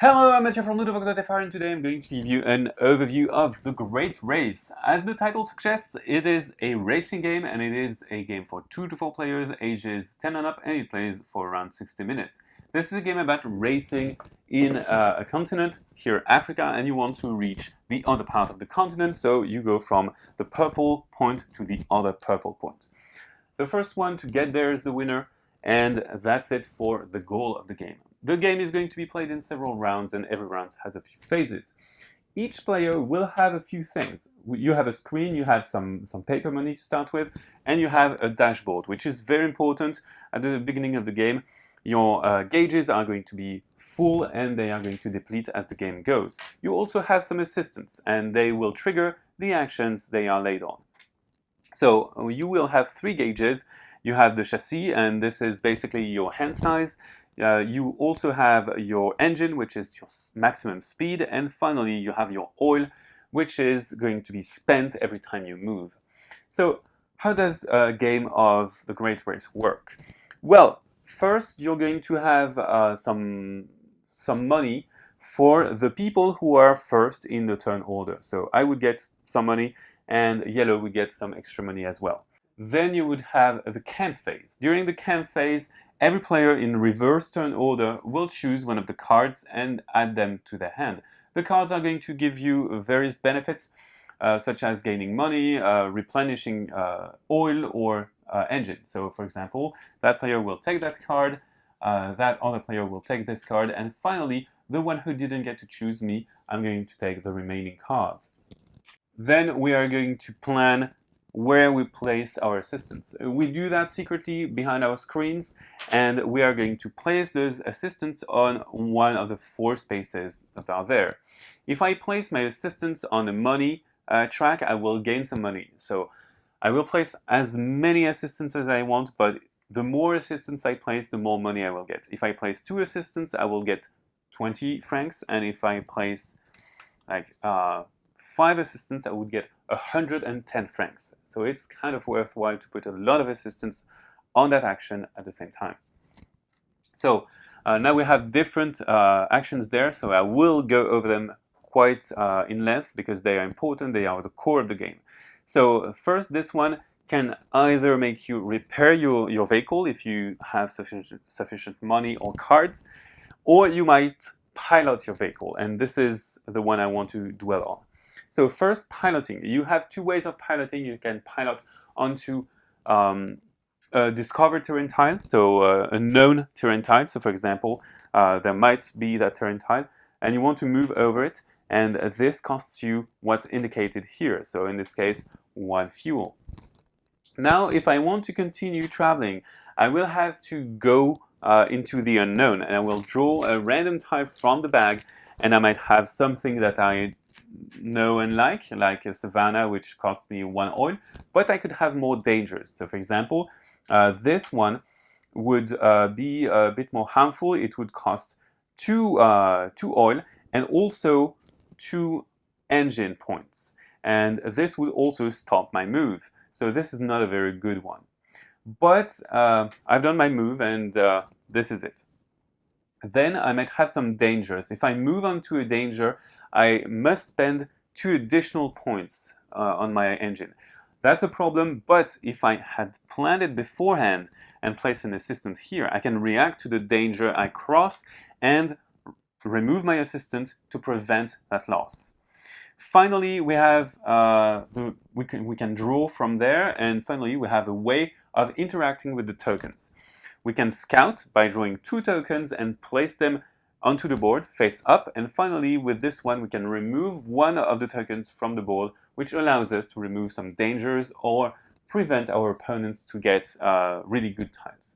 Hello, I'm Mathieu from LudoChrono, and today I'm going to give you an overview of The Great Race. As the title suggests, it is a racing game and it is a game for 2 to 4 players, ages 10 and up, and it plays for around 60 minutes. This is a game about racing in a continent, here Africa, and you want to reach the other part of the continent, so you go from the purple point to the other purple point. The first one to get there is the winner, and that's it for the goal of the game. The game is going to be played in several rounds, and every round has a few phases. Each player will have a few things. You have a screen, you have some paper money to start with, and you have a dashboard, which is very important at the beginning of the game. Your gauges are going to be full and they are going to deplete as the game goes. You also have some assistants, and they will trigger the actions they are laid on. So you will have 3 gauges. You have the chassis, and this is basically your hand size. You also have your engine, which is your maximum speed, and finally you have your oil, which is going to be spent every time you move. So how does a game of the Great Race work? Well, first you're going to have some money for the people who are first in the turn order. So I would get some money, and yellow would get some extra money as well. Then you would have the camp phase. During the camp phase, every player in reverse turn order will choose one of the cards and add them to their hand. The cards are going to give you various benefits, such as gaining money, replenishing oil, or engine. So, for example, that player will take that card, that other player will take this card, and finally, the one who didn't get to choose me, I'm going to take the remaining cards. Then we are going to plan where we place our assistants. We do that secretly behind our screens, and we are going to place those assistants on one of the 4 spaces that are there. If I place my assistants on the money track, I will gain some money. So I will place as many assistants as I want, but the more assistants I place, the more money I will get. If I place 2 assistants, I will get 20 francs, and if I place like 5 assistants, I would get 110 francs. So it's kind of worthwhile to put a lot of assistants on that action at the same time. So now we have different actions there, so I will go over them quite in length because they are important, they are the core of the game. So first, this one can either make you repair your vehicle if you have sufficient money or cards, or you might pilot your vehicle, and this is the one I want to dwell on. So first, piloting. You have 2 ways of piloting. You can pilot onto a discovered terrain tile, so a known terrain tile. So for example, there might be that terrain tile, and you want to move over it, and this costs you what's indicated here. So in this case, 1 fuel. Now, if I want to continue traveling, I will have to go into the unknown, and I will draw a random tile from the bag, and I might have something that I know and like a savannah, which costs me 1 oil, but I could have more dangers. So for example, this one would be a bit more harmful. It would cost 2 oil and also 2 engine points, and this would also stop my move. So this is not a very good one. But I've done my move, and this is it. Then I might have some dangers. If I move on to a danger, I must spend 2 additional points on my engine. That's a problem, but if I had planned it beforehand and placed an assistant here, I can react to the danger I cross and remove my assistant to prevent that loss. Finally, we have we can draw from there, and finally we have a way of interacting with the tokens. We can scout by drawing 2 tokens and place them onto the board face up, and finally with this one we can remove one of the tokens from the board, which allows us to remove some dangers or prevent our opponents to get really good tiles.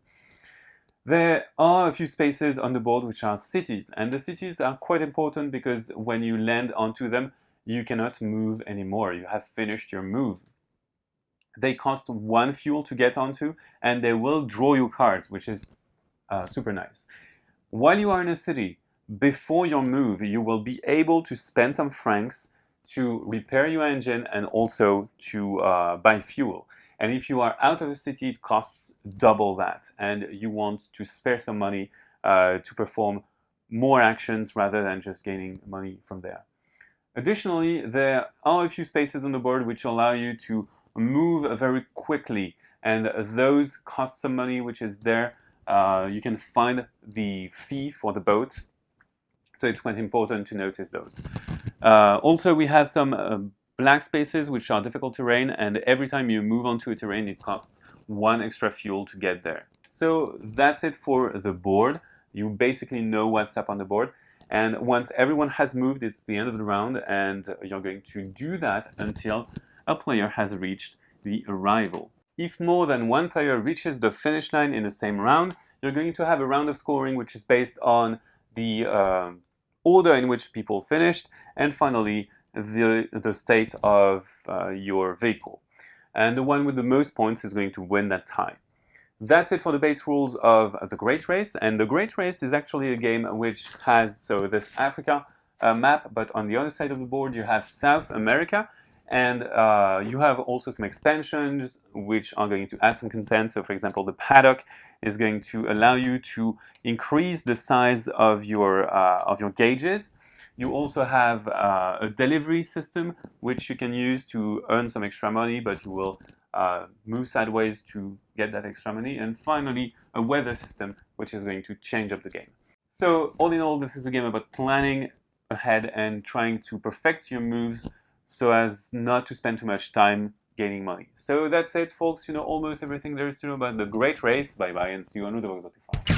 There are a few spaces on the board which are cities, and the cities are quite important because when you land onto them, you cannot move anymore. You have finished your move. They cost 1 fuel to get onto, and they will draw you cards, which is super nice. While you are in a city, before your move, you will be able to spend some francs to repair your engine and also to buy fuel. And if you are out of a city, it costs double that, and you want to spare some money to perform more actions rather than just gaining money from there. Additionally, there are a few spaces on the board which allow you to move very quickly, and those cost some money, which is there. You can find the fee for the boat, so it's quite important to notice those. Also, we have some black spaces which are difficult terrain, and every time you move onto a terrain, it costs 1 extra fuel to get there. So that's it for the board. You basically know what's up on the board. And once everyone has moved, it's the end of the round, and you're going to do that until a player has reached the arrival. If more than one player reaches the finish line in the same round, you're going to have a round of scoring which is based on the order in which people finished, and finally the state of your vehicle. And the one with the most points is going to win that tie. That's it for the base rules of the Great Race, and the Great Race is actually a game which has this Africa map, but on the other side of the board you have South America, and you have also some expansions which are going to add some content. So for example, the paddock is going to allow you to increase the size of your gauges. You also have a delivery system which you can use to earn some extra money, but you will move sideways to get that extra money. And finally, a weather system which is going to change up the game. So all in all, this is a game about planning ahead and trying to perfect your moves so as not to spend too much time gaining money. So that's it, folks. You know almost everything there is to know about the Great Race. Bye bye, and see you on Ludo-Chrono.